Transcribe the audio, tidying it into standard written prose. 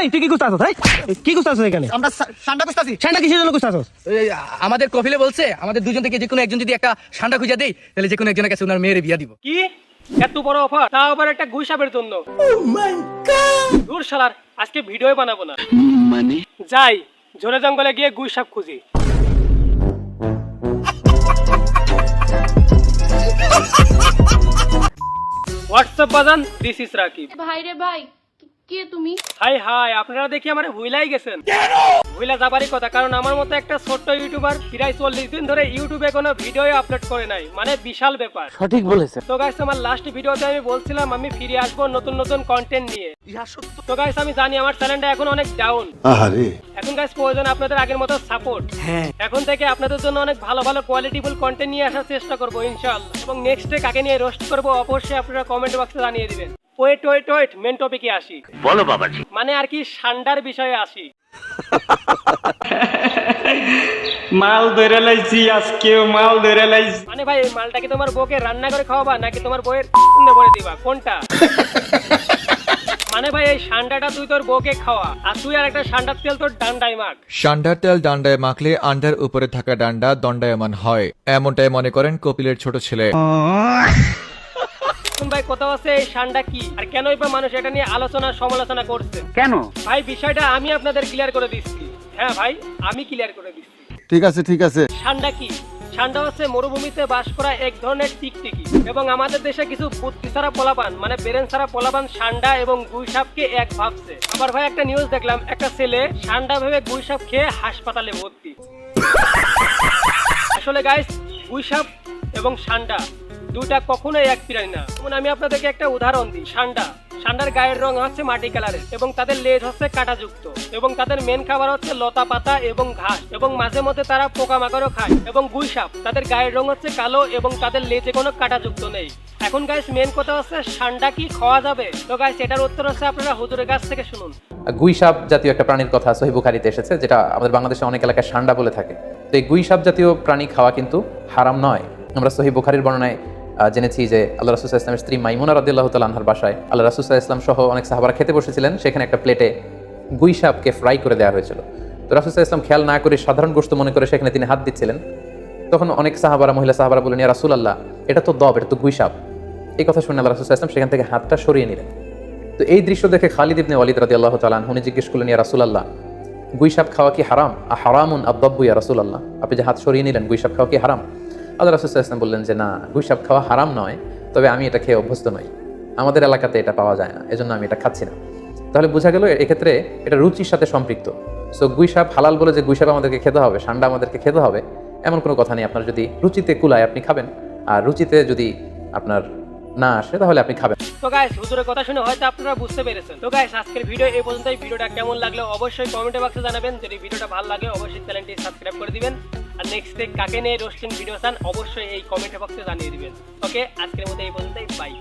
এই তুই কি কুস্তাছস? এই কি কুস্তাছস এখানে? আমরা ষান্ডা খুঁজতাছি। ষান্ডা কিসের জন্য কুস্তাছস? আমাদের কফিলে বলছে আমাদের দুজন থেকে যে কোনো একজন যদি একটা ষান্ডা খুঁজে দেই তাহলে যে কোনো একজনের কাছে ওনার মেয়ের বিয়া দিব। কি এত বড় অফার, তাও আবার একটা গুইসাপের জন্য? দূর শালার, আজকে ভিডিও বানাবো না। মানে যাই ঝোড়ে জঙ্গলে গিয়ে গুইসাপ খুঁজি। হোয়াটসঅ্যাপ বাজান, দিস ইজ রাকিব। ভাই রে ভাই, কে তুমি? হাই হাই, আপনারা দেখি আমার ভুলাই গেছেন। ভুলা যাবারই কথা, কারণ আমার মতো একটা ছোট্ট ইউটিউবার প্রায় 40 দিন ধরে ইউটিউবে কোনো ভিডিও আপলোড করে নাই, মানে বিশাল ব্যাপার। সঠিক বলেছে। তো গাইস, আমার লাস্ট ভিডিওতে আমি বলছিলাম আমি ফিরে আসবো নতুন নতুন কন্টেন্ট নিয়ে। তো গাইস, আমি জানি আমার চ্যানেলটা এখন অনেক ডাউন। এখন গাইস প্রয়োজন আপনাদের আগের মতো সাপোর্ট। এখন থেকে আপনাদের জন্য অনেক ভালো ভালো কোয়ালিটিফুল কন্টেন্ট নিয়ে আসার চেষ্টা করবো ইনশাআল্লাহ। এবং নেক্সটে কাকে নিয়ে রোস্ট করবো অবশ্যই আপনারা কমেন্ট বক্সে জানিয়ে দিবেন। ওয়েট মেন টপিকে আসি। বলো বাবাজি। মানে আর কি ষান্ডার বিষয়ে আসি। মাল ধরে লাইছি আজকে, মাল ধরে লাইছি। মানে ভাই, এই মালটা কি তোমার বউকে রান্না করে খাওয়াবা নাকি তোমার বউয়ের ভরে দিবা, কোনটা? মানে ভাই, এই ষান্ডাটা তুই তোর বউকে খাওয়া, আর তুই আর একটা ষান্ডার তেল তোর ডান্ডায় মাখ। ষান্ডার তেল ডান্ডায় মাখলে আন্ডার উপরে থাকা ডান্ডা দণ্ডায়মান হয়, এমনটাই মনে করেন কপিলের ছোট ছেলে। ভাই, কোথাও আছে এই ষান্ডা কি, আর কেনই বা মানুষ এটা নিয়ে আলোচনা সমালোচনা করছে? কেন ভাই, বিষয়টা আমি আপনাদের ক্লিয়ার করে দিচ্ছি। হ্যাঁ ভাই, আমি ক্লিয়ার করে দিচ্ছি। ঠিক আছে। ষান্ডা কি? ষান্ডা হচ্ছে মরুভূমিতে বাস করা এক ধরনের টিকটিকি। এবং আমাদের দেশে কিছু বুদ্ধি ছাড়া পোলাপান, মানে ব্রেন ছাড়া পোলাপান ষান্ডা এবং গুইসাপকে এক ভাবছে। আবার ভাই, একটা নিউজ দেখলাম, একটা ছেলে ষান্ডা ভেবে গুইসাপ খেয়ে হাসপাতালে ভর্তি। আসলে গাইস, গুইসাপ এবং ষান্ডা দুটা কখনোই এক প্রাণী না। যেমন আমি আপনাদেরকে একটা উদাহরণ দিই। ষান্ডার গায়ের রং হচ্ছে মাটি কালারের, এবং তাদের লেজ হচ্ছে কাঁটাযুক্ত, এবং তাদের মেন খাবার হচ্ছে লতা পাতা এবং ঘাস, এবং মাঝে মধ্যে তারা পোকামাকড়ও খায়। এবং গুইসাপ তাদের গায়ের রং হচ্ছে কালো, এবং তাদের লেজে কোনো কাঁটাযুক্ত নেই। এখন গাইস, মেন কথা হচ্ছে ষান্ডা কি খাওয়া যাবে? তো গাইস, এটার উত্তর হচ্ছে আপনারা হুজুরের কাছ থেকে শুনুন। গুইসাপ জাতীয় একটা প্রাণীর কথা সহিহ বুখারীতে এসেছে, যেটা আমাদের বাংলাদেশে অনেক এলাকায় ষান্ডা বলে থাকে। তো এই গুইসাপ জাতীয় প্রাণী খাওয়া কিন্তু হারাম নয়। আমরা সহিহ বুখারীর বর্ণনায় জেনেছি যে আল্লাহ রাসূল সাল্লাল্লাহু আলাইহি ওয়াসাল্লামের স্ত্রী মাইমুনা রাদিয়াল্লাহু তাআলা আনহার বাসায় আল্লাহ রাসূল সাল্লাল্লাহু আলাইহি ওয়াসাল্লাম সহ অনেক সাহাবারা খেতে বসেছিলেন। সেখানে একটা প্লেটে গুইসাপকে ফ্রাই করে দেওয়া হয়েছিল। তো রাসূল সাল্লাল্লাহু আলাইহি ওয়াসাল্লাম খেয়াল না করে সাধারণ গোশত মনে করে সেখানে তিনি হাত দিচ্ছিলেন। তখন অনেক মহিলা সাহাবারা বললেন, ইয়া রাসূলুল্লাহ, এটা তো দব, এটা তো গুইসাপ। এই কথা শুনে আল্লাহ রাসূল সাল্লাল্লাহু আলাইহি ওয়াসাল্লাম সেখান থেকে হাতটা সরিয়ে নিলেন। তো এই দৃশ্য দেখে খালিদ ইবনে ওয়ালিদ রাদিয়াল্লাহু তাআলা আনহু জিজ্ঞেস করলেন, ইয়া রাসূলুল্লাহ, গুইসাপ খাওয়া কি হারাম? হারামুন আদ-দাব্বু ইয়া রাসূলুল্লাহ, আপনি যে হাত সরিয়ে নিলেন, গুইসাপ খাওয়া কি হারাম? আল্লাহ রাসূল সাল্লাল্লাহু আলাইহি ওয়াসাল্লাম বললেন যে না, গুইসাপ খাওয়া হারাম নয়, তবে আমি এটা খেয়ে অভ্যস্ত নই, আমাদের এলাকাতে এটা পাওয়া যায় না, এজন্য আমি এটা খাচ্ছি না। তাহলে বোঝা গেল এক্ষেত্রে এটা রুচির সাথে সম্পৃক্ত। সো গুইসাপ হালাল বলে যে গুইসাপ আমাদেরকে খেতে হবে, ষান্ডা আমাদেরকে খেতে হবে, এমন কোনো কথা নেই। আপনার যদি রুচিতে কুলায় আপনি খাবেন, আর রুচিতে যদি আপনার না আসে তাহলে আপনি খাবেন। তো গাইস, হুজুরের কথা শুনে হয়তো আপনারা বুঝতে পেরেছেন। তো গাইস, আজকের ভিডিও এই পর্যন্তই। ভিডিওটা কেমন লাগলো অবশ্যই কমেন্ট বক্সে জানাবেন। যদি ভিডিওটা ভালো লাগে অবশ্যই চ্যানেলটি সাবস্ক্রাইব করে দিবেন। আর নেক্সটে কাকে নিয়ে রোস্টিং ভিডিও চান অবশ্যই এই কমেন্ট বক্সে জানিয়ে দিবেন। ওকে, আজকের মতো এই পর্যন্তই, বাই।